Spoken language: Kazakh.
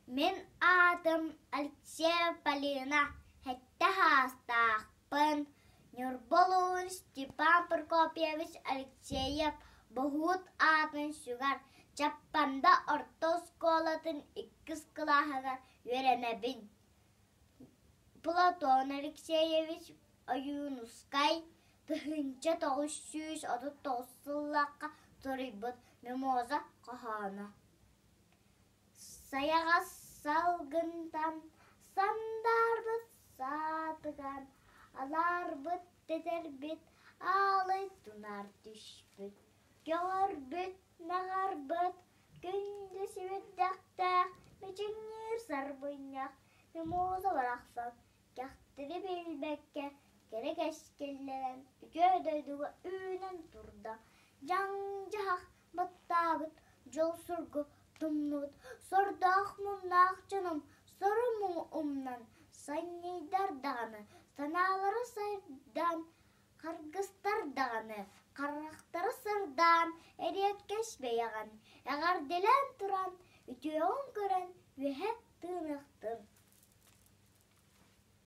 Мен adım Алексея Полина, хетті хастақпын. Нұрболуын Степан Прокопьевич Алексеев бұғыт атын сүгар. Чаппанда орта сколатын 2 клахыгар веренебін. Платон Алексеевич Аюнускай тыхынча 939 сыллаққа тұрыбыт мемоза қахана. Саяға салғындан сандарбыт сатыған, аларбыт тетербіт, алай тунар түшбіт. Görбіт, нағарбыт, күнді себеддақтақ, мечіңер сарбынақ, мемоза барақсан, кәқтірі белбәкке, керек әшкеллерін, үкөдөйдігі үйнен тұрда. Жаң-жағ баттабыт, жол сұрғы тұмныбыт, сордақ мұнақ жаным, сұры мұң ұмнан, сайнейдар дағаны, саналары сайдан, қарғыстар дағаны, қарақтары сырдан, әрет кәшбей аған, әғар делен тұран, үтеуін көрен, вехет